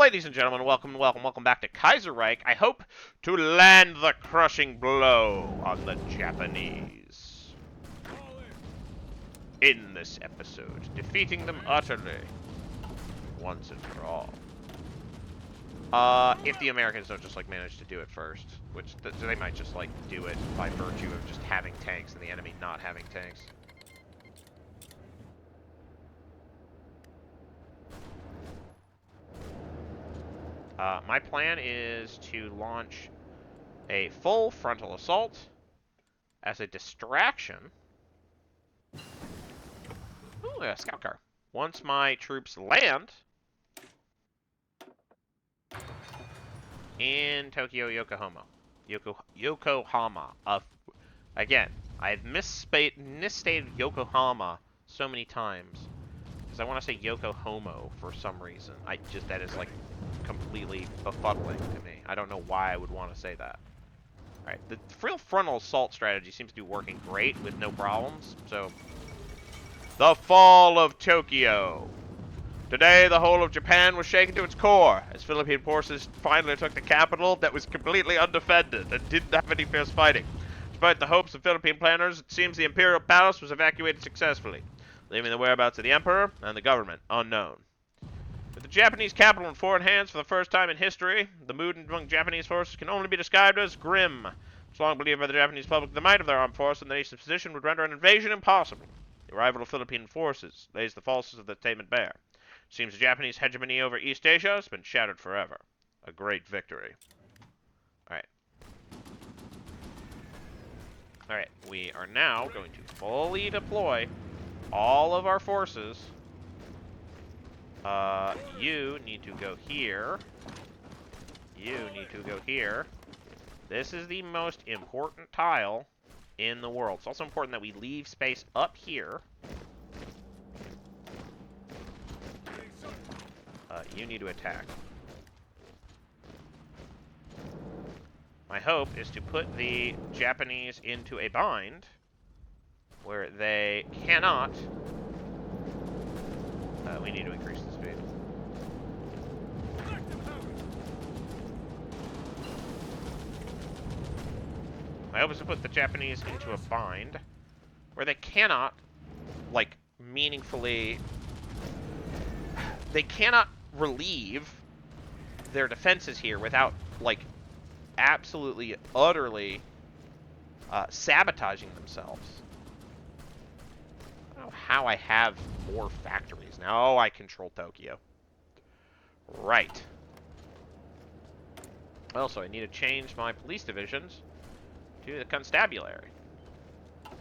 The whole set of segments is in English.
Ladies and gentlemen, welcome back to Kaiserreich. I hope to land the crushing blow on the Japanese in this episode, defeating them utterly, once and for all. If the Americans don't just, manage to do it first, which they might just, do it by virtue of just having tanks and the enemy not having tanks. My plan is to launch a full frontal assault as a distraction. Ooh, a scout car. Once my troops land in Tokyo, Yokohama. Again, I've misstated Yokohama so many times because I want to say Yokohama for some reason. That is completely befuddling to me. I don't know why I would want to say that. Alright, the real frontal assault strategy seems to be working great with no problems, so... The fall of Tokyo. Today, the whole of Japan was shaken to its core, as Philippine forces finally took the capital that was completely undefended and didn't have any fierce fighting. Despite the hopes of Philippine planners, it seems the imperial palace was evacuated successfully, leaving the whereabouts of the emperor and the government unknown. With the Japanese capital in foreign hands for the first time in history, the mood among Japanese forces can only be described as grim. It's long believed by the Japanese public the might of their armed force and the nation's position would render an invasion impossible. The arrival of Philippine forces lays the falseness of the statement bare. It seems the Japanese hegemony over East Asia has been shattered forever. A great victory. Alright. Alright, we are now going to fully deploy all of our forces. You need to go here. You need to go here. This is the most important tile in the world. It's also important that we leave space up here. You need to attack. My hope is to put the Japanese into a bind where they cannot... we need to increase the speed. My hope is to put the Japanese into a bind where they cannot, meaningfully... They cannot relieve their defenses here without, absolutely, utterly sabotaging themselves. I don't know how I have more factories now. Oh, I control Tokyo. Right. Also, I need to change my police divisions to the constabulary.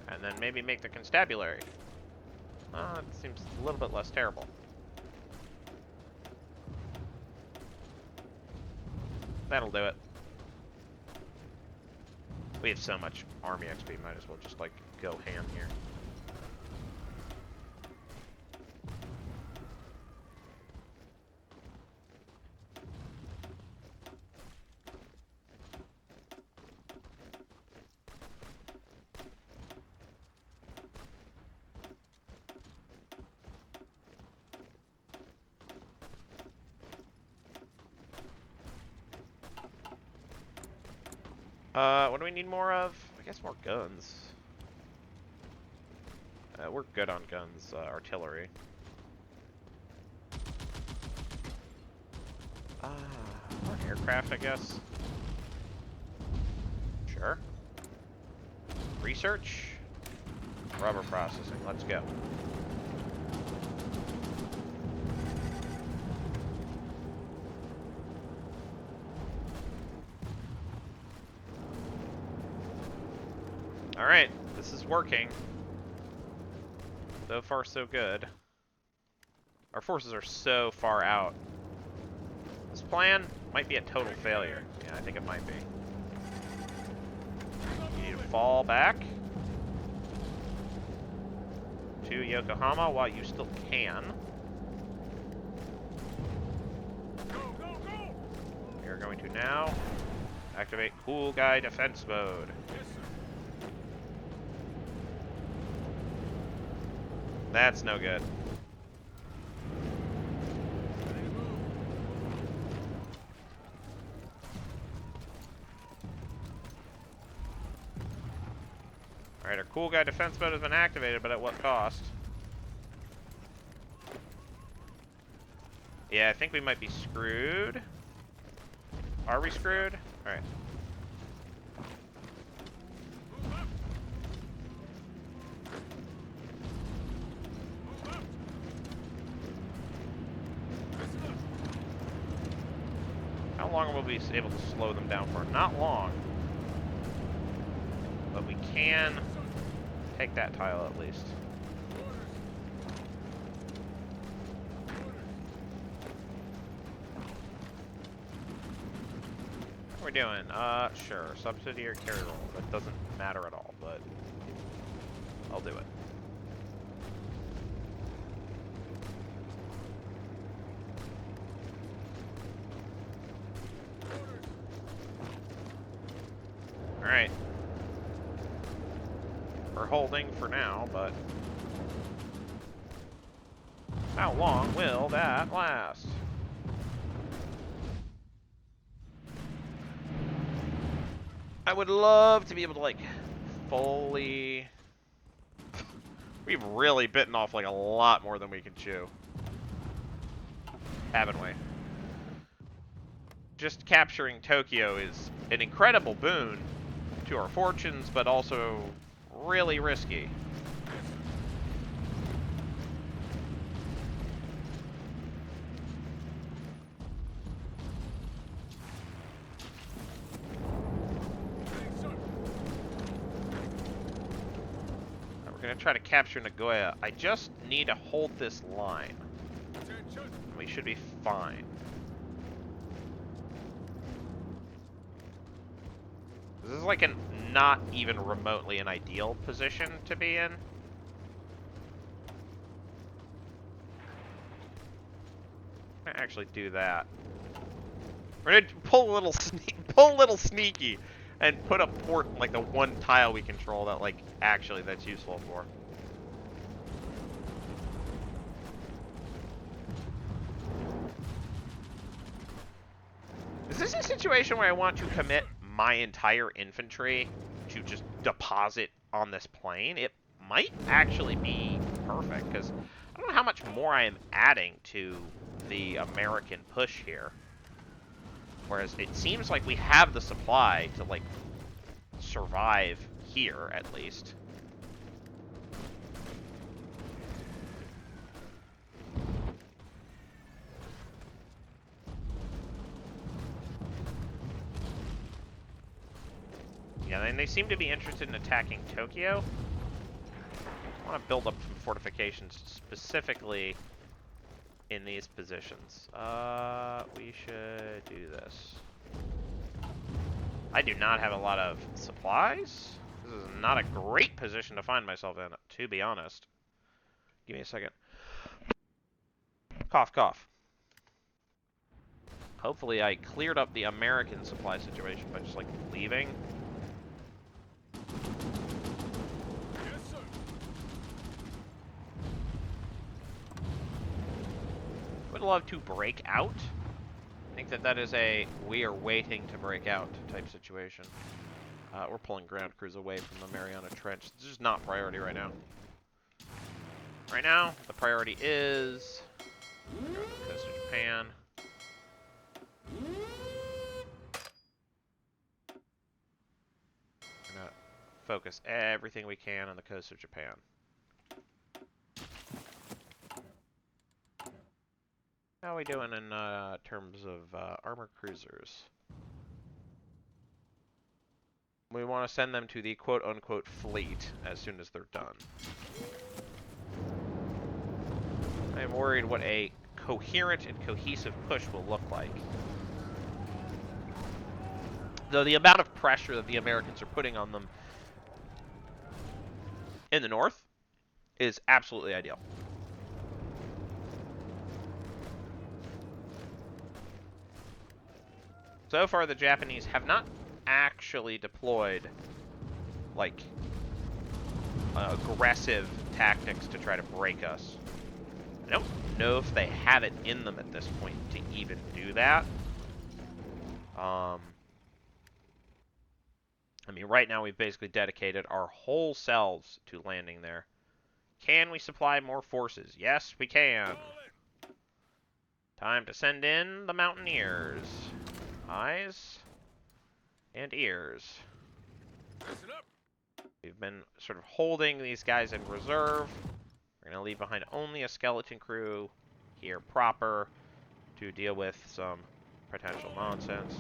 And then maybe make the constabulary. It seems a little bit less terrible. That'll do it. We have so much army XP, might as well just, go ham here. What do we need more of? I guess more guns. We're good on guns, artillery. More aircraft, I guess. Sure. Research. Rubber processing. Let's go. Alright, this is working. So far, so good. Our forces are so far out. This plan might be a total failure. Yeah, I think it might be. You need to fall back to Yokohama while you still can. We are going to now activate Cool Guy Defense Mode. That's no good. Alright, our cool guy defense mode has been activated, but at what cost? Yeah, I think we might be screwed. Are we screwed? Alright. How long will we be able to slow them down for? Not long. But we can take that tile at least. What are we doing? Sure. Subsidiary carry roll. That doesn't matter at all, but I'll do it. Alright. We're holding for now, but how long will that last? I would love to be able to, like, fully... We've really bitten off, like, a lot more than we can chew. Haven't we? Just capturing Tokyo is an incredible boon to our fortunes, but also really risky. We're gonna try to capture Nagoya. I just need to hold this line. We should be fine. This is like not even remotely an ideal position to be in. I'm gonna actually do that. We're gonna pull a little sneaky, and put a port in like the one tile we control that like actually that's useful for. Is this a situation where I want to commit my entire infantry to just deposit on this plane? It might actually be perfect, because I don't know how much more I am adding to the American push here. Whereas it seems like we have the supply to, like, survive here, at least. Yeah, and they seem to be interested in attacking Tokyo. I want to build up some fortifications specifically in these positions. We should do this. I do not have a lot of supplies. This is not a great position to find myself in, to be honest. Give me a second. Cough, cough. Hopefully I cleared up the American supply situation by just, like, leaving. Would love to break out. I think that is a we are waiting to break out type situation. We're pulling ground crews away from the Mariana Trench. This is just not priority right now. Right now, the priority is go to the coast of Japan. We're gonna focus everything we can on the coast of Japan. How are we doing in terms of armored cruisers? We want to send them to the quote-unquote fleet as soon as they're done. I am worried what a coherent and cohesive push will look like. Though the amount of pressure that the Americans are putting on them in the north is absolutely ideal. So far, the Japanese have not actually deployed, like, aggressive tactics to try to break us. I don't know if they have it in them at this point to even do that. I mean, right now we've basically dedicated our whole selves to landing there. Can we supply more forces? Yes, we can. Time to send in the Mountaineers. Eyes and ears. We've been sort of holding these guys in reserve. We're going to leave behind only a skeleton crew here proper to deal with some potential nonsense.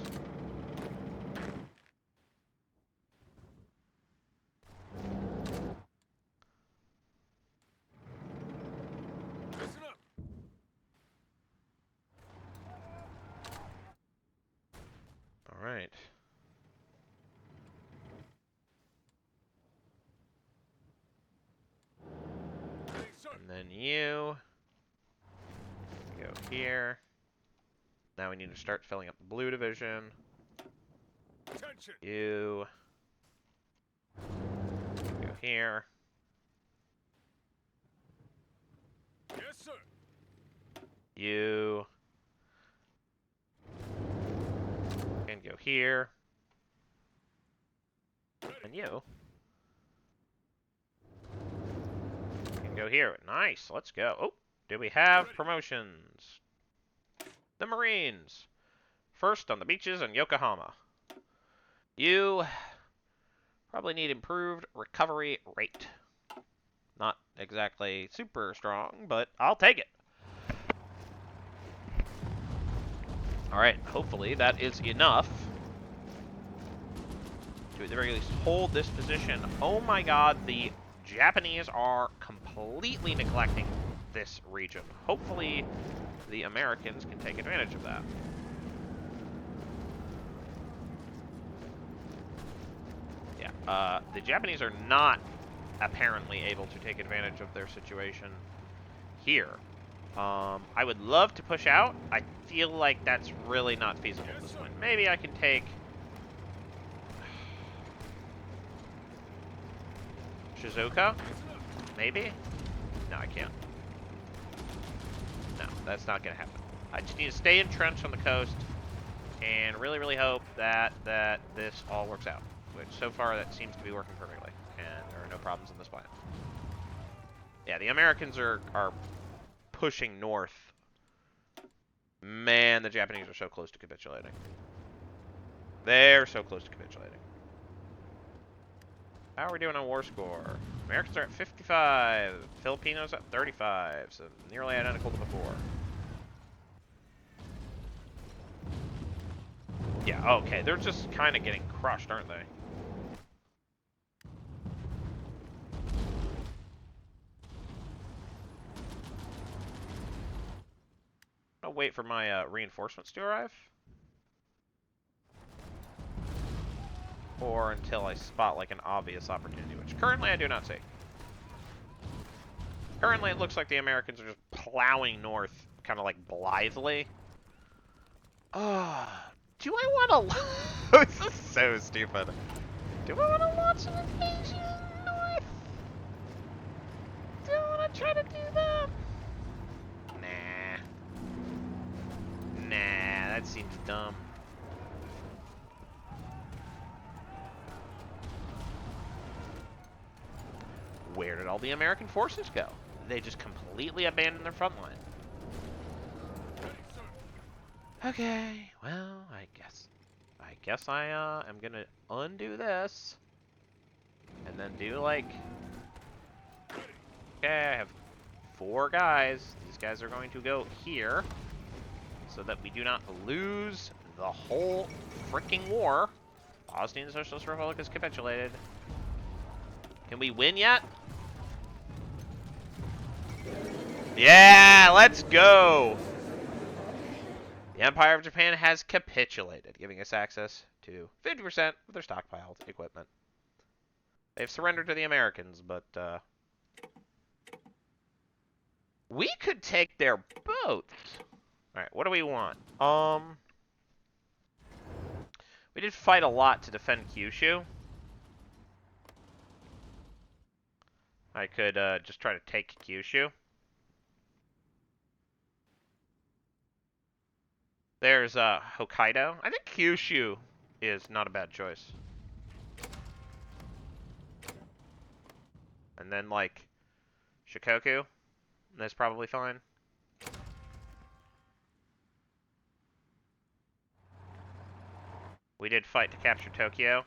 All right. And then you go here. Now we need to start filling up the blue division. You go here. Yes, sir. You can go here. And you can go here. Nice. Let's go. Oh, do we have promotions? The Marines. First on the beaches in Yokohama. You probably need improved recovery rate. Not exactly super strong, but I'll take it. Alright, hopefully that is enough to at the very least hold this position. Oh my god, the Japanese are completely neglecting this region. Hopefully the Americans can take advantage of that. Yeah, the Japanese are not apparently able to take advantage of their situation here. I would love to push out. I feel like that's really not feasible at this point. Maybe I can take Shizuoka? Maybe? No, I can't. No, that's not going to happen. I just need to stay entrenched on the coast and really, really hope that this all works out. Which, so far, that seems to be working perfectly. And there are no problems in this plan. Yeah, the Americans are pushing north. Man, the Japanese are so close to capitulating. They're so close to capitulating. How are we doing on war score? Americans are at 55. Filipinos at 35. So nearly identical to before. Yeah, okay. They're just kind of getting crushed, aren't they? I'll wait for my reinforcements to arrive. Or until I spot like an obvious opportunity, which currently I do not see. Currently it looks like the Americans are just plowing north, kind of like blithely. Do I want to... This is so stupid. Do I want to launch an invasion north? Do I want to try to do that? Nah, that seems dumb. Where did all the American forces go? They just completely abandoned their front line. Okay, well, I guess I am gonna undo this. And then do like... Okay, I have 4 guys. These guys are going to go here. So that we do not lose the whole freaking war. Bosnian Socialist Republic has capitulated. Can we win yet? Yeah, let's go! The Empire of Japan has capitulated, giving us access to 50% of their stockpiled equipment. They've surrendered to the Americans, but we could take their boats. Alright, what do we want? We did fight a lot to defend Kyushu. I could just try to take Kyushu. There's Hokkaido. I think Kyushu is not a bad choice. And then, like, Shikoku. That's probably fine. We did fight to capture Tokyo.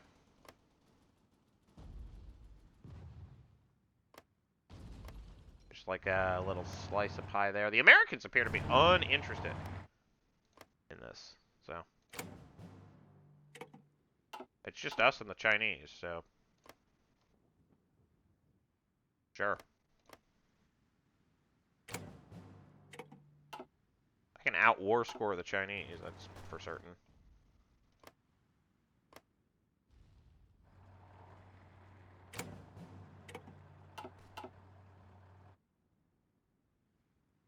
Just like a little slice of pie there. The Americans appear to be uninterested in this, so. It's just us and the Chinese, so. Sure. I can out-war score the Chinese, that's for certain.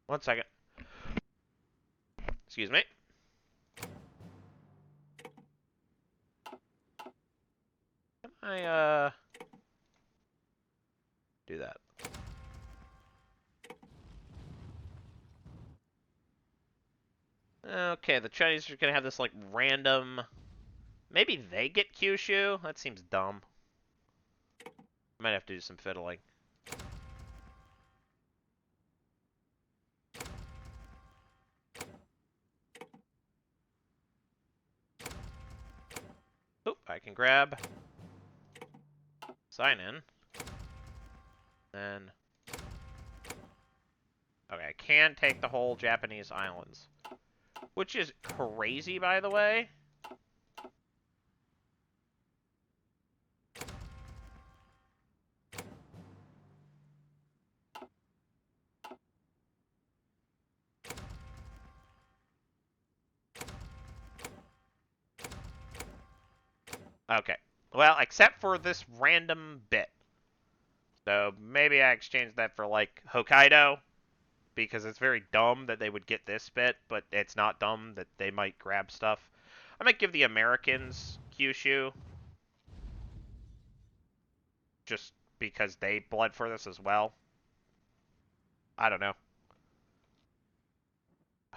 One second. Excuse me. Can I, do that? Okay, the Chinese are gonna have this, like, random... Maybe they get Kyushu? That seems dumb. Might have to do some fiddling. Oop, I can grab... Sign in. Then... Okay, I can take the whole Japanese islands. Which is crazy, by the way. Okay. Well, except for this random bit. So maybe I exchange that for, like, Hokkaido. Because it's very dumb that they would get this bit, but it's not dumb that they might grab stuff. I might give the Americans Kyushu. Just because they bled for this as well. I don't know.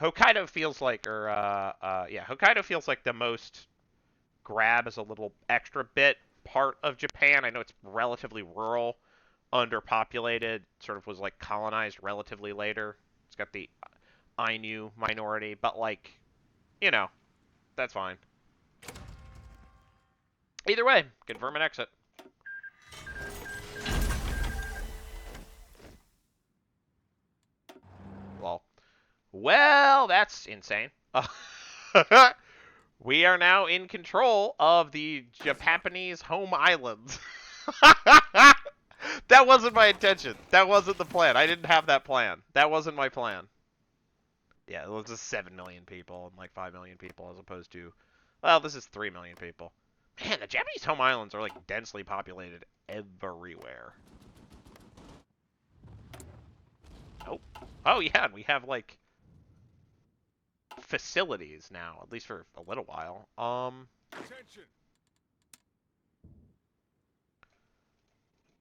Hokkaido feels like, yeah, Hokkaido feels like the most grab as a little extra bit part of Japan. I know it's relatively rural, underpopulated, sort of was like colonized relatively later. It's got the Ainu minority, but like, you know, that's fine. Either way, confirm and exit. Lol. Well, that's insane. We are now in control of the Japanese home islands. That wasn't my intention. That wasn't the plan. I didn't have that plan. That wasn't my plan. Yeah, it was just 7 million people and like 5 million people as opposed to, well, this is 3 million people. Man, the Japanese home islands are like densely populated everywhere. Oh, oh yeah, and we have like facilities now, at least for a little while. Attention.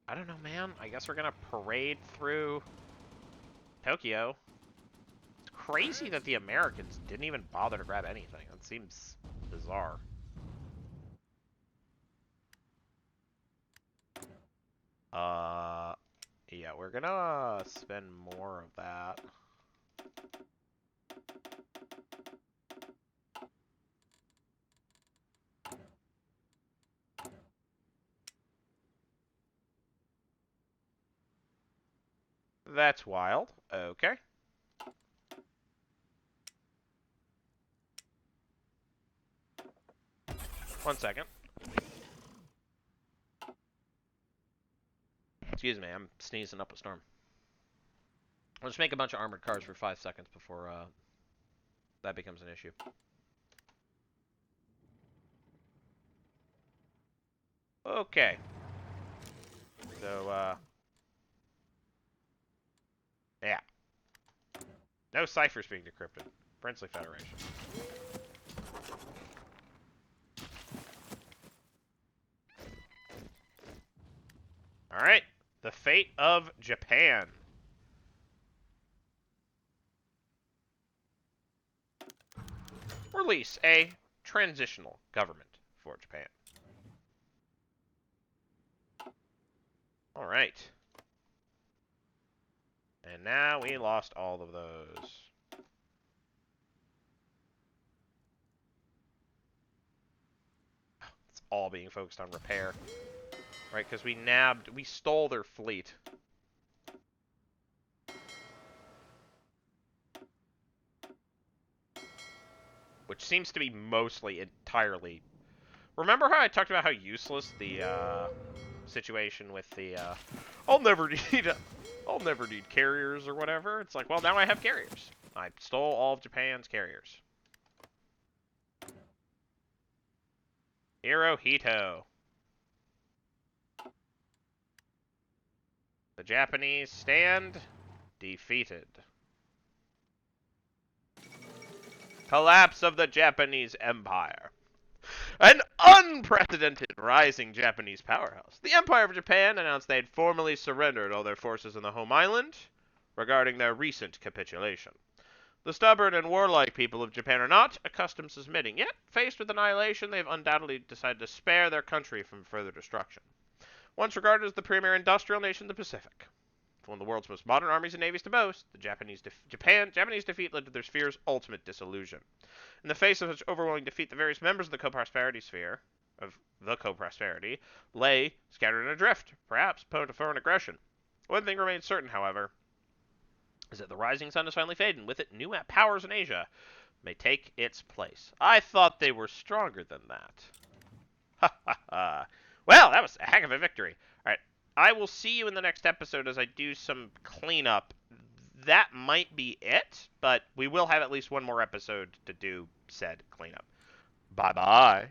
I don't know, man. I guess we're gonna parade through Tokyo. It's crazy that the Americans didn't even bother to grab anything. That seems bizarre. Yeah, we're gonna spend more of that. That's wild. Okay. One second. Excuse me, I'm sneezing up a storm. Let's make a bunch of armored cars for 5 seconds before that becomes an issue. Okay. So, yeah. No ciphers being decrypted. Princely Federation. Alright. The fate of Japan. Release a transitional government for Japan. Alright. And now we lost all of those. It's all being focused on repair. Right, because we stole their fleet. Which seems to be mostly entirely... Remember how I talked about how useless the, situation with the, I'll never need carriers or whatever? It's like, well, now I have carriers. I stole all of Japan's carriers. Hirohito. The Japanese stand defeated. Collapse of the Japanese Empire. An unprecedented rising Japanese powerhouse. The Empire of Japan announced they had formally surrendered all their forces in the home island regarding their recent capitulation. The stubborn and warlike people of Japan are not accustomed to submitting, yet, faced with annihilation, they have undoubtedly decided to spare their country from further destruction. Once regarded as the premier industrial nation in the Pacific, one of the world's most modern armies and navies to boast, the Japanese defeat led to their sphere's ultimate disillusion. In the face of such overwhelming defeat, the various members of the co-prosperity sphere, lay scattered and adrift, perhaps prone to foreign aggression. One thing remains certain, however, is that the rising sun has finally faded, and with it, new powers in Asia may take its place. I thought they were stronger than that. Ha ha ha. Well, that was a heck of a victory. All right, I will see you in the next episode as I do some cleanup. That might be it, but we will have at least one more episode to do said cleanup. Bye-bye.